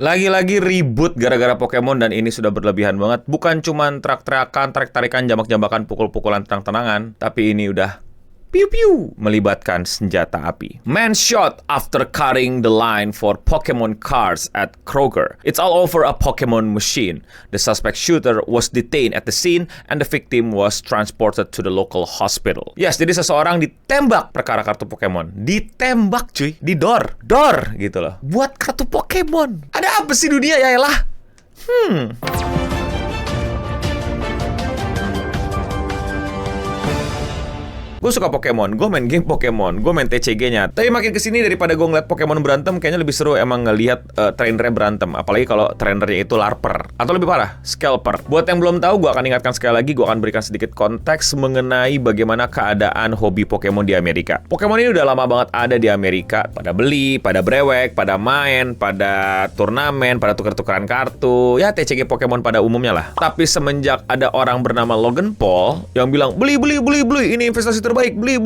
Lagi-lagi ribut gara-gara Pokemon dan ini sudah berlebihan banget. Bukan cuman teriak-teriakan, tarik-tarikan, jambak-jambakan, pukul-pukulan tenang-tenangan. Tapi ini udah piu-piu melibatkan senjata api. Man shot after cutting the line for Pokemon cards at Kroger. It's all over a Pokemon machine. The suspect shooter was detained at the scene and the victim was transported to the local hospital. Yes, jadi seseorang ditembak perkara kartu Pokemon. Ditembak cuy, di door gitu loh. Buat kartu Pokemon. Ada apa sih dunia ya elah? Gue suka Pokemon, gue main game Pokemon, gue main TCG-nya. Tapi makin kesini daripada gue ngeliat Pokemon berantem, kayaknya lebih seru emang ngelihat trainernya berantem. Apalagi kalau trainernya itu larper. Atau lebih parah, scalper. Buat yang belum tahu, gue akan ingatkan sekali lagi, gue akan berikan sedikit konteks mengenai bagaimana keadaan hobi Pokemon di Amerika. Pokemon ini udah lama banget ada di Amerika. Pada beli, pada brewek, pada main, pada turnamen, pada tuker-tukeran kartu. Ya TCG Pokemon pada umumnya lah. Tapi semenjak ada orang bernama Logan Paul yang bilang, beli, ini investasi terbaik, beli,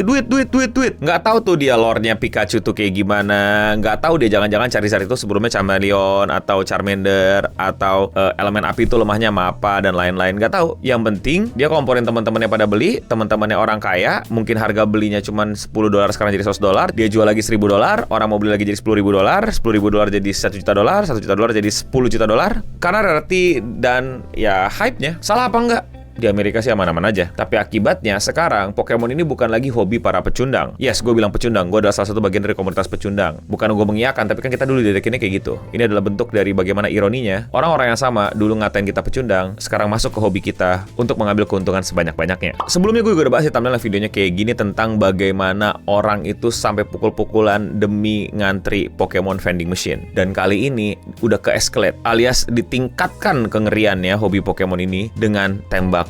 duit. Nggak tahu tuh dia lore-nya Pikachu tuh kayak gimana. Nggak tahu dia jangan-jangan Charizard itu sebelumnya Charmeleon atau Charmander atau elemen api itu lemahnya sama apa dan lain-lain. Nggak tahu. Yang penting dia komporin teman-temannya pada beli, teman-temannya orang kaya, mungkin harga belinya cuma $10 sekarang jadi $100, dia jual lagi $1.000, orang mau beli lagi jadi $10.000, $10.000 jadi $1 juta, $1 juta jadi $10 juta. Karena rarity dan ya hype-nya. Salah apa enggak? Di Amerika sih aman-aman aja. Tapi akibatnya sekarang Pokemon ini bukan lagi hobi para pecundang. Yes, gue bilang pecundang. Gue adalah salah satu bagian dari komunitas pecundang. Bukan gue mengiyakan, tapi kan kita dulu didikinnya kayak gitu. Ini adalah bentuk dari bagaimana ironinya orang-orang yang sama dulu ngatain kita pecundang, sekarang masuk ke hobi kita untuk mengambil keuntungan sebanyak-banyaknya. Sebelumnya gue udah bahas di thumbnail videonya kayak gini tentang bagaimana orang itu sampai pukul-pukulan demi ngantri Pokemon vending machine. Dan kali ini udah ke-escalate alias ditingkatkan kengeriannya hobi Pokemon ini dengan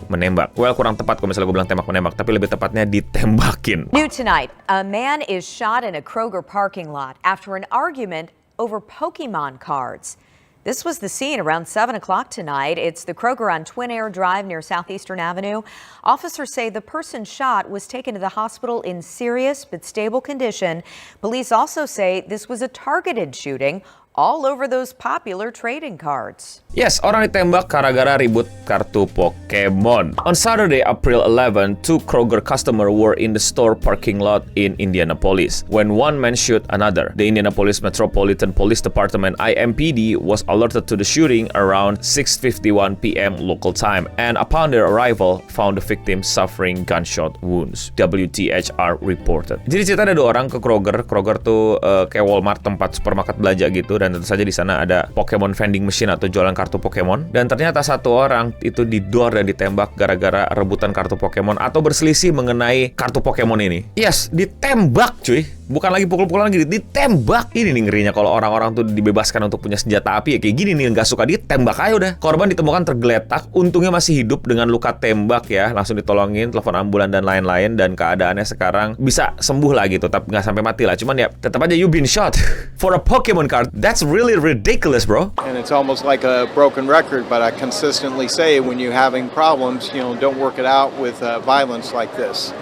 menembak. Well, kurang tepat kalau misalnya gue bilang tembak-menembak, tapi lebih tepatnya ditembakin. New tonight, a man is shot in a Kroger parking lot after an argument over Pokemon cards. This was the scene around 7 o'clock tonight. It's the Kroger on Twin Air Drive near Southeastern Avenue. Officers say the person shot was taken to the hospital in serious but stable condition. Police also say this was a targeted shooting all over those popular trading cards. Yes, orang ditembak gara-gara ribut kartu Pokemon. On Saturday, April 11, two Kroger customers were in the store parking lot in Indianapolis when one man shot another. The Indianapolis Metropolitan Police Department (IMPD) was alerted to the shooting around 6:51 p.m. local time, and upon their arrival, found the victim suffering gunshot wounds. WTHR reported. Jadi cerita ada dua orang ke Kroger. Kroger tuh kayak Walmart, tempat supermarket belanja gitu, dan tentu saja di sana ada Pokemon vending machine atau jualan kartu Pokemon. Dan ternyata satu orang itu didor dan ditembak gara-gara rebutan kartu Pokemon atau berselisih mengenai kartu Pokemon ini. Yes, ditembak cuy. Bukan lagi pukul-pukulan lagi, ditembak. Ini nih ngerinya kalau orang-orang tuh dibebaskan untuk punya senjata api ya kayak gini nih, nggak suka ditembak aja udah. Korban ditemukan tergeletak, untungnya masih hidup dengan luka tembak ya, langsung ditolongin, telepon ambulan dan lain-lain, dan keadaannya sekarang bisa sembuh lah gitu, tapi nggak sampai mati lah. Cuman ya tetap aja you been shot for a Pokemon card. That's really ridiculous, bro. And it's almost like a broken record, but I consistently say when you're having problems, don't work it out with violence like this.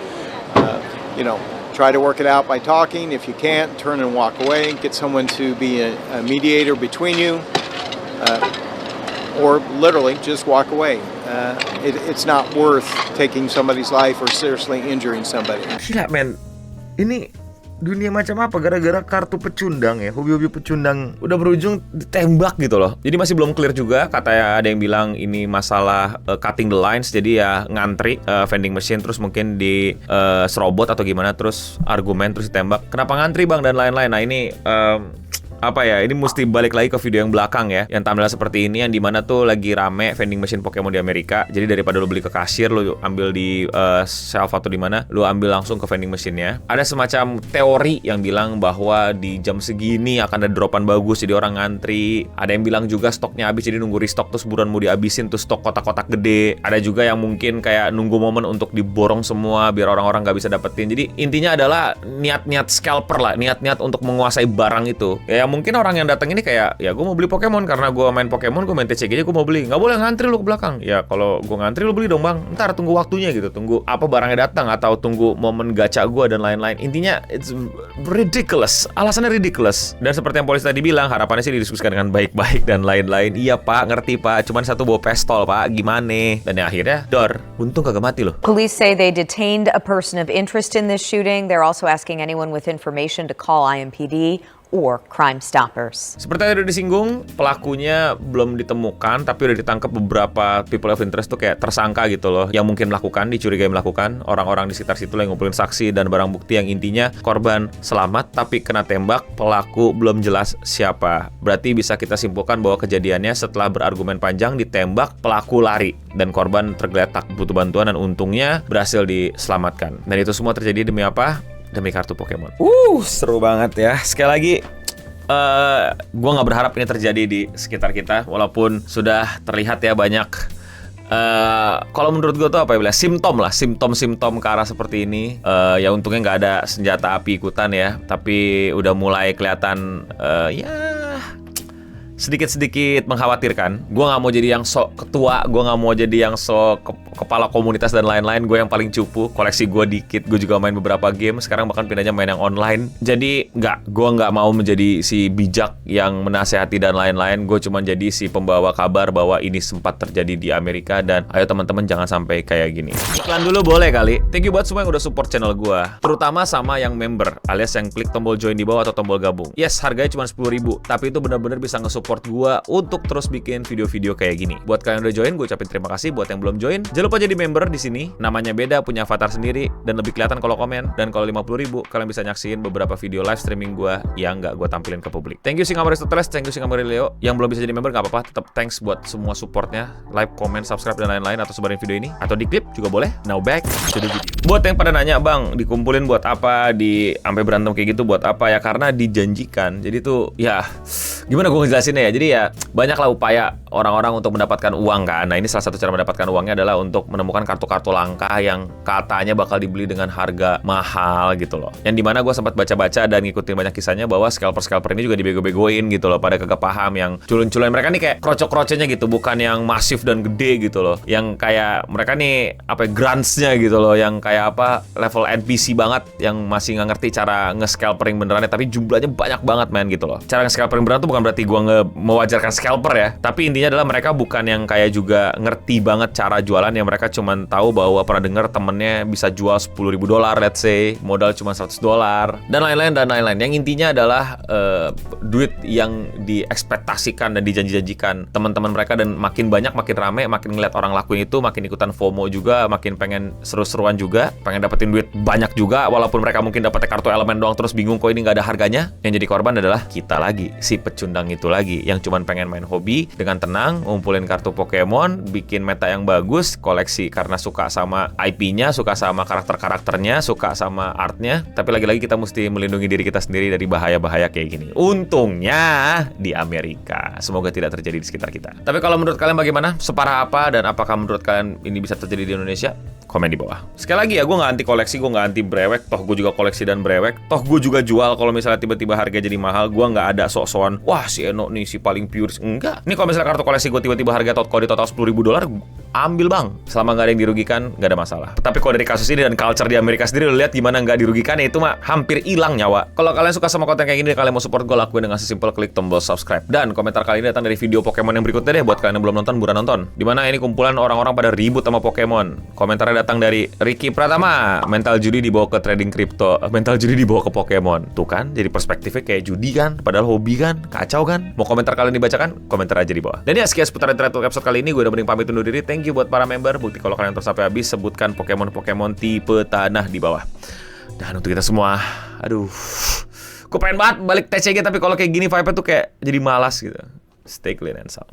Try to work it out by talking. If you can't, turn and walk away. Get someone to be a mediator between you, or literally just walk away. It's not worth taking somebody's life or seriously injuring somebody. Gila men, ini dunia macam apa gara-gara kartu pecundang ya, hobi-hobi pecundang udah berujung ditembak gitu loh. Jadi masih belum clear juga, katanya ada yang bilang ini masalah cutting the lines, jadi ya ngantri vending machine terus mungkin di serobot atau gimana, terus argumen terus ditembak. Kenapa ngantri bang dan lain-lain. Nah ini ini mesti balik lagi ke video yang belakang ya, yang thumbnail seperti ini, yang dimana tuh lagi rame vending machine Pokemon di Amerika. Jadi daripada lo beli ke kasir, lo ambil di shelf atau di mana, lo ambil langsung ke vending machine-nya. Ada semacam teori yang bilang bahwa di jam segini akan ada dropan bagus, jadi orang ngantri. Ada yang bilang juga stoknya habis, jadi nunggu restock terus buruan mau dihabisin, tuh stok kotak-kotak gede. Ada juga yang mungkin kayak nunggu momen untuk diborong semua biar orang-orang nggak bisa dapetin. Jadi intinya adalah niat-niat scalper lah, niat-niat untuk menguasai barang itu. Ya mungkin orang yang datang ini kayak, ya gue mau beli Pokemon karena gue main Pokemon, gue main TCG-nya gue mau beli. Nggak boleh ngantri lu ke belakang. Ya kalau gue ngantri lu beli dong bang. Ntar tunggu waktunya gitu, tunggu apa barangnya datang atau tunggu momen gacha gue dan lain-lain. Intinya it's ridiculous. Alasannya ridiculous. Dan seperti yang polisi tadi bilang, harapannya sih didiskusikan dengan baik-baik dan lain-lain. Iya pak, ngerti pak. Cuman satu bawa pistol pak, gimana? Dan yang akhirnya dor. Untung kagak mati loh. Police say they detained a person of interest in this shooting. They're also asking anyone with information to call IMPD or Crime Stoppers. Seperti yang udah disinggung, pelakunya belum ditemukan, tapi udah ditangkap beberapa people of interest tuh kayak tersangka gitu loh, yang mungkin melakukan, dicurigai melakukan. Orang-orang di sekitar situ yang ngumpulin saksi dan barang bukti yang intinya korban selamat tapi kena tembak, pelaku belum jelas siapa. Berarti bisa kita simpulkan bahwa kejadiannya setelah berargumen panjang ditembak, pelaku lari dan korban tergeletak butuh bantuan dan untungnya berhasil diselamatkan. Dan itu semua terjadi demi apa? Demi kartu Pokemon. Seru banget ya. Sekali lagi, gue nggak berharap ini terjadi di sekitar kita, walaupun sudah terlihat ya banyak. Kalau menurut gue tuh apa ya, simptom ke arah seperti ini. Ya untungnya nggak ada senjata api ikutan ya, tapi udah mulai kelihatan ya sedikit-sedikit mengkhawatirkan. Gue nggak mau jadi yang sok ketua, gue nggak mau jadi yang sok kepala komunitas dan lain-lain. Gue yang paling cupu, koleksi gue dikit, gue juga main beberapa game. Sekarang bahkan pindahnya main yang online. Jadi gue nggak mau menjadi si bijak yang menasehati dan lain-lain. Gue cuma jadi si pembawa kabar bahwa ini sempat terjadi di Amerika dan ayo teman-teman jangan sampai kayak gini. Iklan dulu boleh kali. Thank you buat semua yang udah support channel gue, terutama sama yang member alias yang klik tombol join di bawah atau tombol gabung. Yes, harganya cuma 10.000, tapi itu benar-benar bisa nge-support gue untuk terus bikin video-video kayak gini. Buat kalian yang udah join, gue ucapin terima kasih. Buat yang belum join, jangan lupa jadi member di sini. Namanya beda, punya avatar sendiri dan lebih kelihatan kalau komen. Dan kalau 50.000, kalian bisa nyaksiin beberapa video live streaming gue yang nggak gue tampilin ke publik. Thank you Singamari Aristoteles, thank you Singamari Leo. Yang belum bisa jadi member nggak apa-apa, tetap thanks buat semua supportnya, like, comment, subscribe dan lain-lain, atau sebarin video ini atau di klip juga boleh. Now back to the video. Buat yang pada nanya, bang, dikumpulin buat apa, di sampai berantem kayak gitu buat apa ya? Karena dijanjikan. Jadi tuh ya gimana gue ngejelasinnya ya? Jadi ya banyaklah upaya orang-orang untuk mendapatkan uang kan. Nah ini salah satu cara mendapatkan uangnya adalah untuk menemukan kartu-kartu langka yang katanya bakal dibeli dengan harga mahal gitu loh. Yang dimana gue sempat baca-baca dan ngikutin banyak kisahnya bahwa scalper-scalper ini juga dibego-begoin gitu loh. Pada kagak paham, yang culun-culun mereka nih kayak krocok-krocoknya gitu, bukan yang masif dan gede gitu loh. Yang kayak mereka nih apa grunts-nya gitu loh, yang kayak apa level NPC banget, yang masih nggak ngerti cara nge-scalpering benerannya, tapi jumlahnya banyak banget men gitu loh. Cara nge-scalpering beneran tuh bukan berarti gue mewajarkan scalper ya, tapi intinya adalah mereka bukan yang kayak juga ngerti banget cara jualan, yang mereka cuman tahu bahwa pernah dengar temennya bisa jual $10.000 let's say, modal cuma $100 dan lain-lain. Yang intinya adalah duit yang diekspektasikan dan dijanji-janjikan teman-teman mereka, dan makin banyak makin rame, makin ngeliat orang lakuin itu, makin ikutan FOMO juga, makin pengen seru-seruan juga, pengen dapetin duit banyak juga, walaupun mereka mungkin dapetnya kartu elemen doang terus bingung kok ini nggak ada harganya. Yang jadi korban adalah kita lagi, si pecundang itu lagi, yang cuman pengen main hobi dengan tenang, ngumpulin kartu Pokemon, bikin meta yang bagus, koleksi karena suka sama IP-nya, suka sama karakter-karakternya, suka sama artnya. Tapi lagi-lagi kita mesti melindungi diri kita sendiri dari bahaya-bahaya kayak gini. Untungnya di Amerika. Semoga tidak terjadi di sekitar kita. Tapi kalau menurut kalian bagaimana? Separah apa? Dan apakah menurut kalian ini bisa terjadi di Indonesia? Komen di bawah. Sekali lagi ya, gue nggak anti koleksi, gue nggak anti brewek. Toh gue juga koleksi dan brewek. Toh gue juga jual kalau misalnya tiba-tiba harga jadi mahal. Gue nggak ada sok-sokan, wah si Eno nih si paling pure. Enggak. Ini kalau misalnya kartu koleksi gue tiba-tiba harga kalau di total $10.000, ambil bang. Selama nggak ada yang dirugikan, nggak ada masalah. Tapi kalau dari kasus ini dan culture di Amerika sendiri, lo lihat gimana nggak dirugikan ya, itu mah hampir hilang nyawa. Kalau kalian suka sama konten kayak gini, kalian mau support gue, lakuin dengan sesimpel klik tombol subscribe. Dan komentar kali ini datang dari video Pokemon yang berikutnya deh. Buat kalian yang belum nonton, buruan nonton. Dimana ini kumpulan orang-orang pada ribut sama Pokemon. Komentarnya datang dari Ricky Pratama. Mental judi dibawa ke trading crypto, mental judi dibawa ke Pokemon. Tuh kan, jadi perspektifnya kayak judi kan, padahal hobi kan, kacau kan. Mau komentar kalian dibacakan, komentar aja di bawah. Dan ya sekian seputar Internet Talk episode kali ini. Gue udah mending pamit undur diri. Thank you buat para member. Bukti kalau kalian terus sampai habis, sebutkan Pokemon tipe tanah di bawah. Dan untuk kita semua, aduh, gue pengen banget balik TCG, tapi kalau kayak gini vibe-nya tuh kayak jadi malas gitu. Stay clean and sound.